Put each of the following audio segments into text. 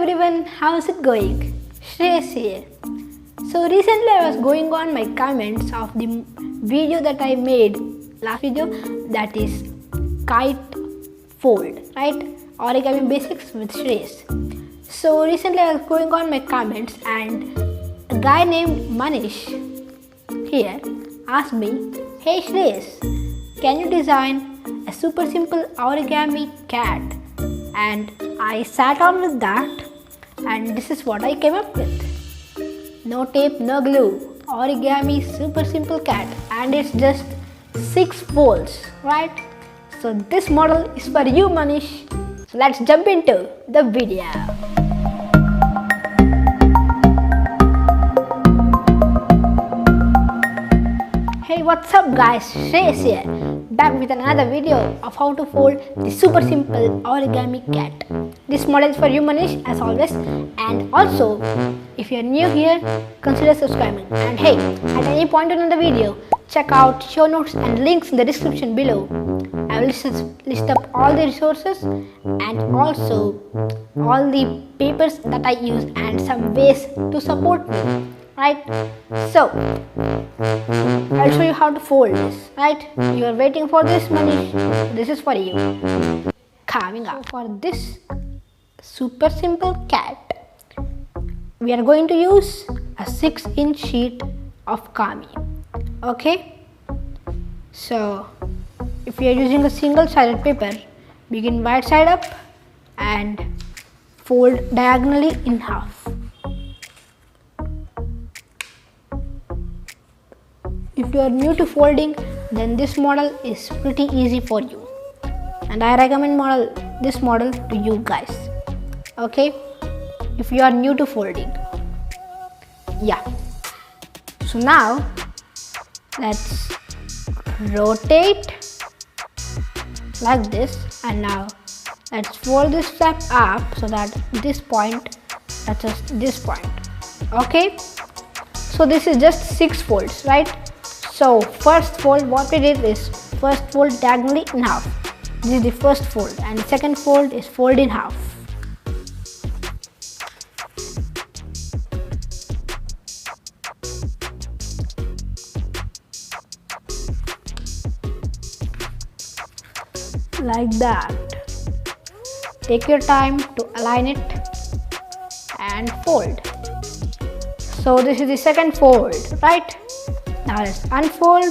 everyone, how's it going? Shreyas here. So recently I was going on my comments of the video that I made last video, that is kite fold, right? Origami basics with Shreyas. So recently I was going on my comments and a guy named Manish here asked me, hey Shreyas, can you design a super simple origami cat? And I sat on with that and this is what I came up with. No tape, no glue, origami super simple cat, and it's just 6 folds, right? So this model is for you, Manish. So let's jump into the video. Hey, what's up guys, Shreyas here, back with another video of how to fold the super simple origami cat. This model is for you, Manish, as always, and also if you are new here, consider subscribing. And hey, at any point in the video, check out show notes and links in the description below. I will list up all the resources and also all the papers that I use and some ways to support me. Right, so I'll show you how to fold this. Right, you are waiting for this, Manish. This is for you. Coming up. So for this super simple cat, we are going to use a 6-inch sheet of kami. Okay, so if you are using a single-sided paper, begin right side up and fold diagonally in half. If you are new to folding, then this model is pretty easy for you, and I recommend this model to you guys. Okay, if you are new to folding. Yeah, so now let's rotate like this, and now let's fold this flap up so that this point touches this point. Okay, so this is just 6 folds, right? So first fold, what we did is first fold diagonally in half. This is the first fold, and the second fold is fold in half. Like that. Take your time to align it and fold. So this is the second fold, right? Now let's unfold,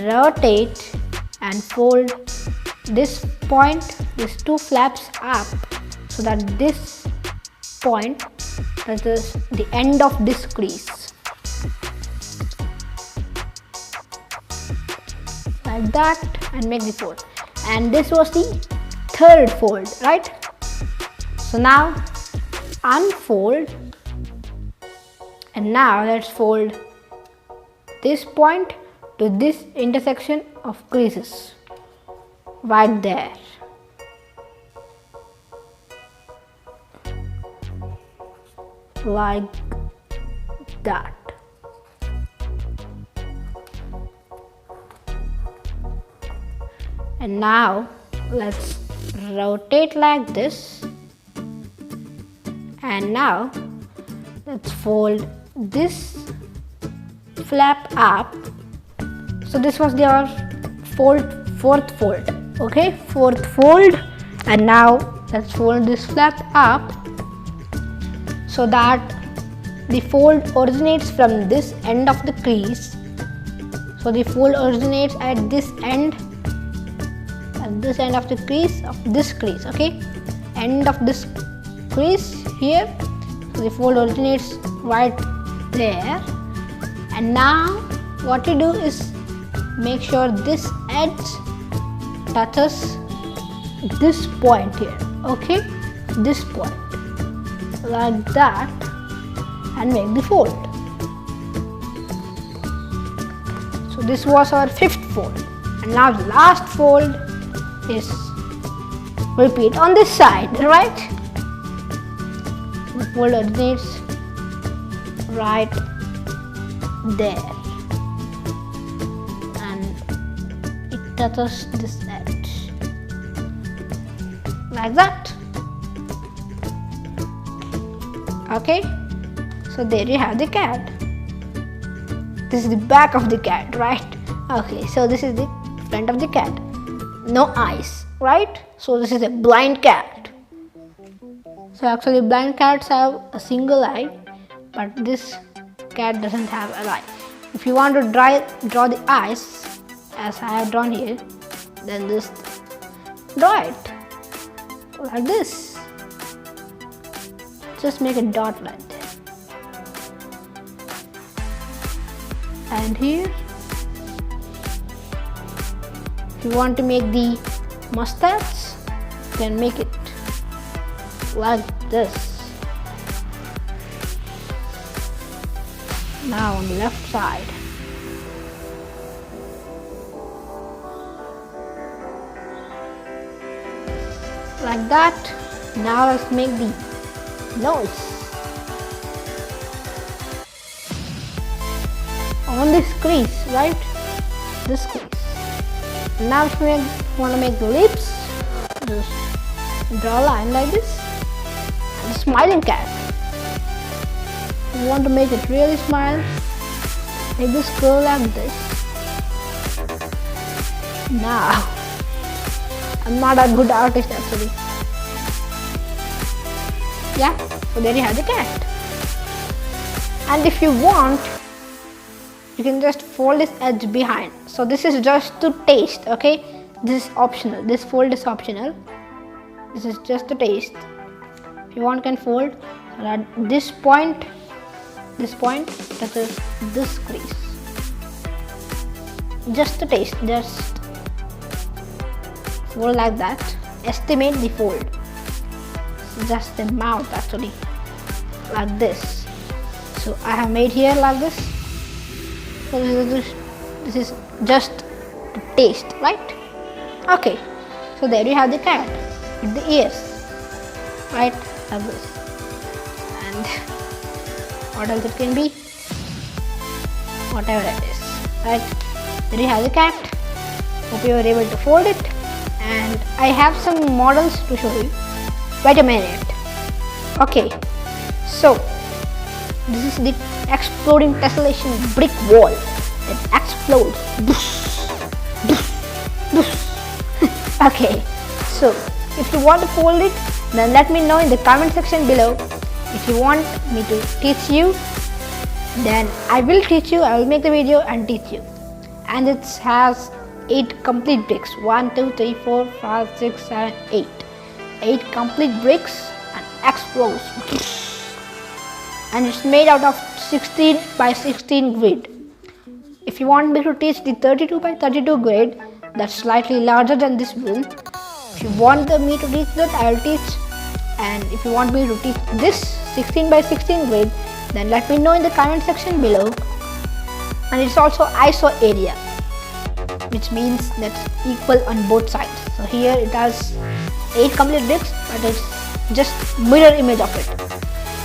rotate and fold this point, these 2 flaps up so that this point touches the end of this crease. Like that, and make the fold. And this was the third fold, right? So now unfold, and now let's fold this point to this intersection of creases right there. Like that. And now let's rotate like this, and now let's fold this flap up. So this was our fourth fold. Okay, fourth fold, and now let's fold this flap up so that the fold originates from this end of the crease. So the fold originates at this end of the crease of this crease. Okay, end of this crease here. So the fold originates right there. And now what you do is make sure this edge touches this point here. Okay, this point, like that, and make the fold. So this was our 5th fold, and now the last fold is repeat on this side, right? The fold originates right there, and it touches this edge like that. Okay, so there you have the cat. This is the back of the cat, right? Okay, so this is the front of the cat. No eyes, right? So this is a blind cat. So actually blind cats have a single eye, but this cat doesn't have an eye. If you want to draw the eyes as I have drawn here, then just draw it like this. Just make a dot like that. And here, if you want to make the mustache, you can make it like this. Now on the left side, like that. Now let's make the nose. On this crease, right? This crease. Now if you want to make the lips, just draw a line like this. And a smiling cat. If you want to make it really smile, make this curl like this. Now, I'm not a good artist actually. Yeah, so there you have the cat. And if you want, you can just fold this edge behind. So this is just to taste, okay? This is optional. This fold is optional. This is just to taste. If you want, you can fold at this point. This point touches this crease. Just to taste. Just fold like that. Estimate the fold. Just the mouth actually, like this. So I have made here like this. So this is just to taste, right? Okay, so there you have the cat with the ears, right? Like this. And what else it can be? Whatever it is, right? There you have the cat. Hope you were able to fold it. And I have some models to show you. Wait a minute. Okay, so this is the exploding tessellation brick wall. It explodes. Okay, so if you want to fold it, then let me know in the comment section below. If you want me to teach you, then I will teach you. I will make the video and teach you. And it has 8 complete bricks. 1, 2, 3, 4, 5, 6, 7, 8. 8 complete bricks and explodes. And it's made out of 16 by 16 grid. If you want me to teach the 32 by 32 grid, that's slightly larger than this room. If you want me to teach that, I will teach. And if you want me to teach this 16 by 16 grid, then let me know in the comment section below. And it's also ISO area, which means that's equal on both sides. So here it has 8 complete bricks, but it's just mirror image of it,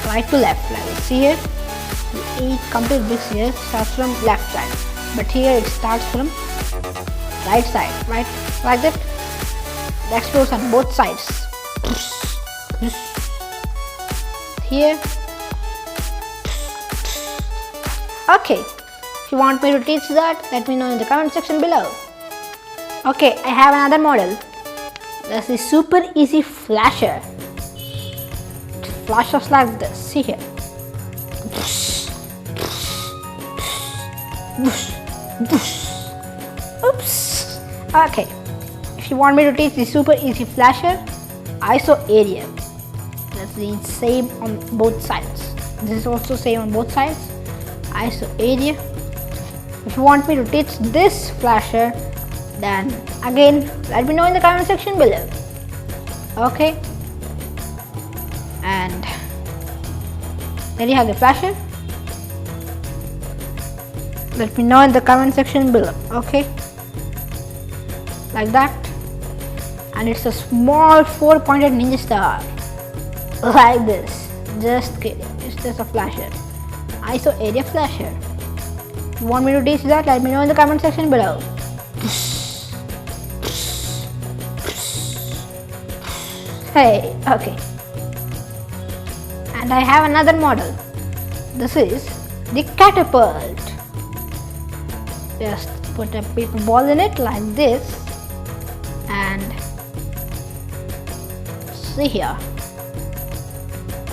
right to left. Like see here, the 8 complete bricks here starts from left side, but here it starts from right side, right? Like that. It explodes on both sides. Here. Okay, if you want me to teach that, let me know in the comment section below. Okay, I have another model. This is super easy flasher. It flashes like this. See here. Oops. Okay. If you want me to teach the super easy flasher, ISO area. That's the same on both sides. This is also same on both sides. ISO area. If you want me to teach this flasher, then again let me know in the comment section below. Okay, and there you have the flasher. Let me know in the comment section below. Okay, like that. And it's a small 4-pointed ninja star like this. Just kidding, it's just a flasher. ISO area flasher. If you want me to teach that, let me know in the comment section below. Hey, okay. And I have another model. This is the catapult. Just put a paper ball in it like this and see here.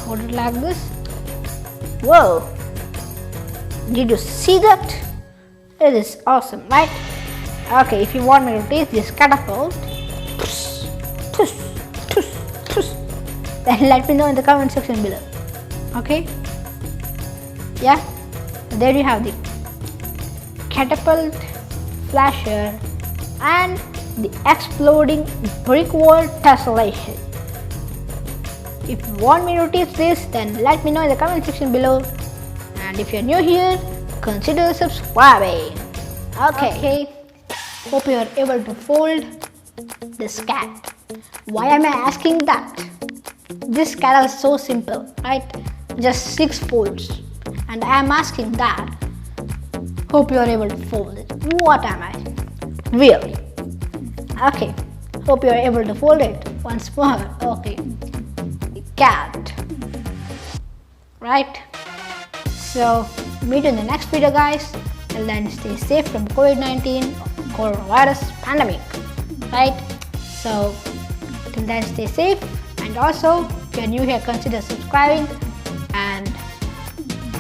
Hold it like this. Whoa! Did you see that? It is awesome, right? Okay, if you want me to teach this catapult, then let me know in the comment section below. Okay? Yeah? There you have the catapult, flasher, and the exploding brick wall tessellation. If you want me to teach this, then let me know in the comment section below. And if you're new here, consider subscribing. Okay. Hope you are able to fold this cat. Why am I asking that? This cat is so simple, right? Just 6 folds. And I am asking that. Hope you are able to fold it. What am I? Really? Okay. Hope you are able to fold it once more. Okay. The cat. Right? So, meet you in the next video, guys. Till then, stay safe from COVID-19 coronavirus pandemic. Right? So, till then, stay safe. And also, if you are new here, consider subscribing. And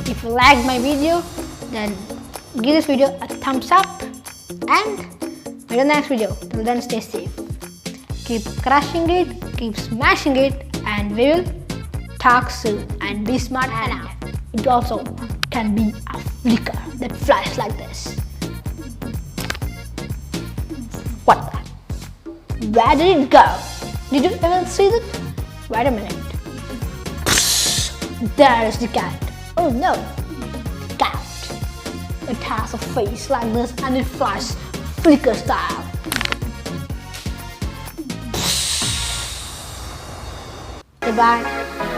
if you liked my video, then give this video a thumbs up. And meet you in the next video. Till then, stay safe. Keep crushing it, keep smashing it, and we will talk soon. And be smart enough. It also can be a flicker that flashes like this. What the? Where did it go? Did you even see that? Wait a minute. There is the cat. Oh no. Cat. It has a face like this and it flies flicker style. Goodbye.